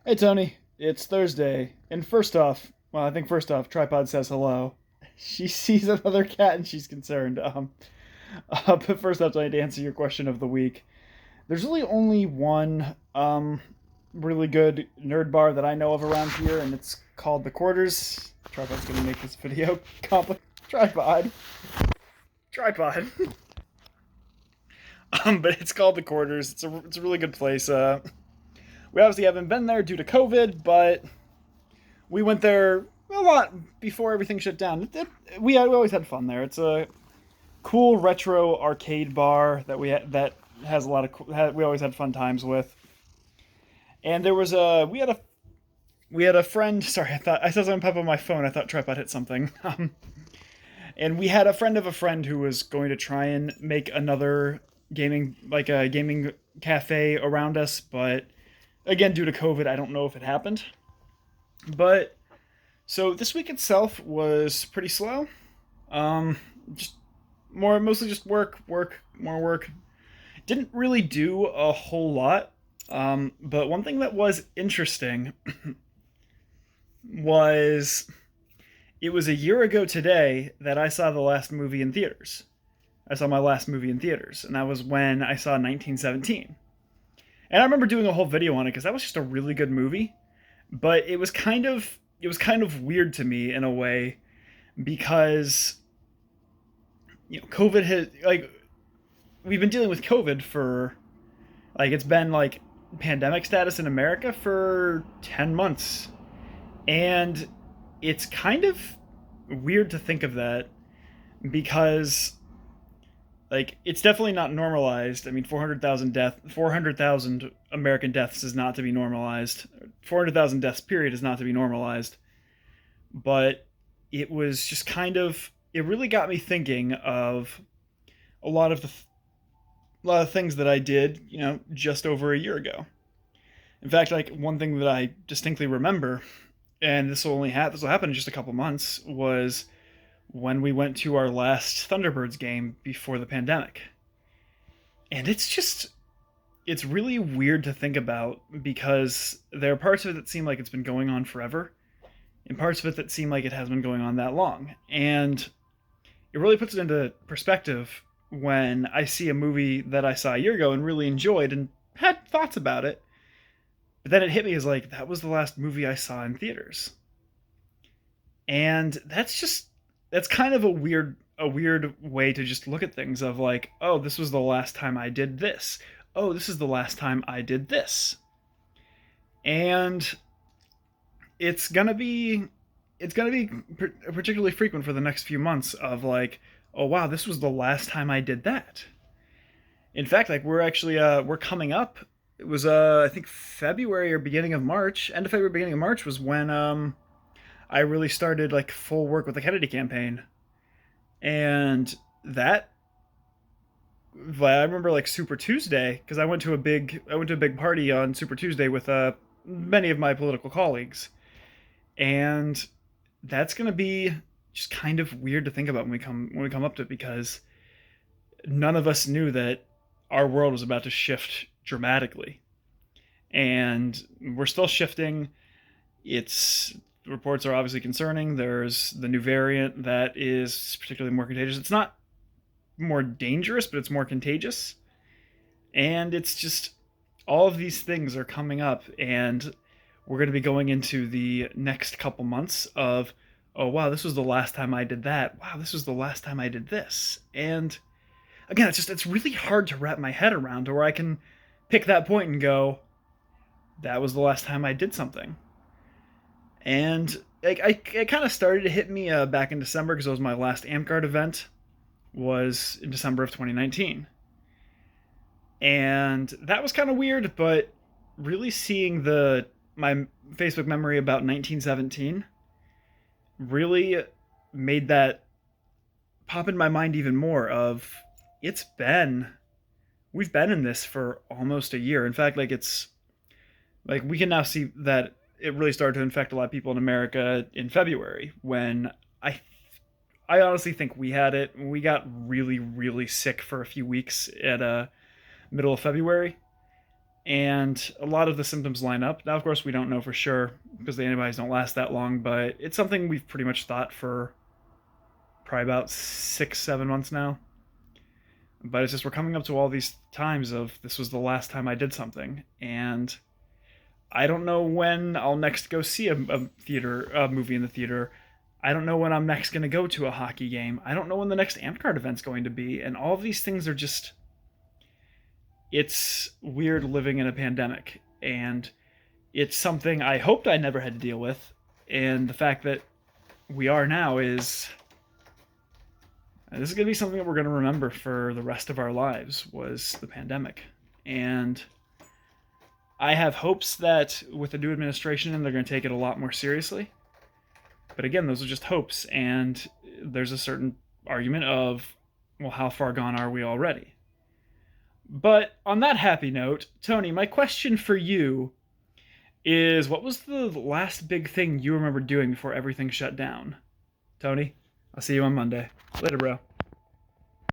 Hey Tony, it's Thursday, and I think first off, Tripod says hello. She sees another cat and she's concerned. But first off, Tony, to answer your question of the week, there's really only one really good nerd bar that I know of around here, and it's called the Quarters. Tripod's gonna make this video complicated. Tripod, tripod. But it's called the Quarters. It's a really good place. We obviously haven't been there due to COVID, but we went there a lot before everything shut down. We always had fun there. It's a cool retro arcade bar that has a lot of we always had fun times with. And there was a we had a friend. Sorry, I saw something pop on my phone. I thought Tripod hit something. And we had a friend of a friend who was going to try and make another gaming cafe around us, but again, due to COVID, I don't know if it happened. But so this week itself was pretty slow. Um, just mostly just work, more work. Didn't really do a whole lot. But one thing that was interesting was it was a year ago today that I saw the last movie in theaters. I saw my last movie in theaters, and that was when I saw 1917. And I remember doing a whole video on it because that was just a really good movie. But it was kind of weird to me in a way because COVID has we've been dealing with COVID for it's been like pandemic status in America for 10 months. And it's kind of weird to think of that because it's definitely not normalized. I mean, 400,000 American deaths is not to be normalized. 400,000 deaths period is not to be normalized. But it was just it really got me thinking of a lot of a lot of things that I did, just over a year ago. In fact, one thing that I distinctly remember, and this will happen in just a couple months, was when we went to our last Thunderbirds game before the pandemic. And it's really weird to think about because there are parts of it that seem like it's been going on forever, and parts of it that seem like it hasn't been going on that long. And it really puts it into perspective when I see a movie that I saw a year ago and really enjoyed and had thoughts about it. But then it hit me as that was the last movie I saw in theaters. And that's kind of a weird way to just look at things of oh, this was the last time I did this. Oh, this is the last time I did this. And it's gonna be particularly frequent for the next few months of oh wow, this was the last time I did that. In fact, we're coming up. It was I think February or beginning of March, end of February, beginning of March was when I really started full work with the Kennedy campaign. And that I remember Super Tuesday because I went to a big party on Super Tuesday with many of my political colleagues. And that's going to be just kind of weird to think about when we come up to it because none of us knew that our world was about to shift dramatically. And we're still shifting. It's Reports are obviously concerning. There's the new variant that is particularly more contagious. It's not more dangerous, but it's more contagious. And it's just all of these things are coming up, and we're going to be going into the next couple months of, oh wow, this was the last time I did that. Wow, this was the last time I did this. And again, it's really hard to wrap my head around, where I can pick that point and go, that was the last time I did something. And it kind of started to hit me back in December because it was my last Amtgard event was in December of 2019. And that was kind of weird, but really seeing my Facebook memory about 1917 really made that pop in my mind even more of we've been in this for almost a year. In fact, it's we can now see that it really started to infect a lot of people in America in February when I honestly think we had it. We got really, really sick for a few weeks at middle of February. and a lot of the symptoms line up. Now, of course, we don't know for sure because the antibodies don't last that long, but it's something we've pretty much thought for probably about 6, 7 months now. But it's just we're coming up to all these times of this was the last time I did something, and I don't know when I'll next go see a movie in the theater. I don't know when I'm next going to go to a hockey game. I don't know when the next Amp event's going to be, and all of these things are just. It's weird living in a pandemic, and it's something I hoped I never had to deal with, and the fact that we are now is this is going to be something that we're going to remember for the rest of our lives was the pandemic. And I have hopes that with the new administration they're going to take it a lot more seriously. But again, those are just hopes, and there's a certain argument of, well, how far gone are we already? But on that happy note, Tony, my question for you is what was the last big thing you remember doing before everything shut down? Tony, I'll see you on Monday. Later, bro.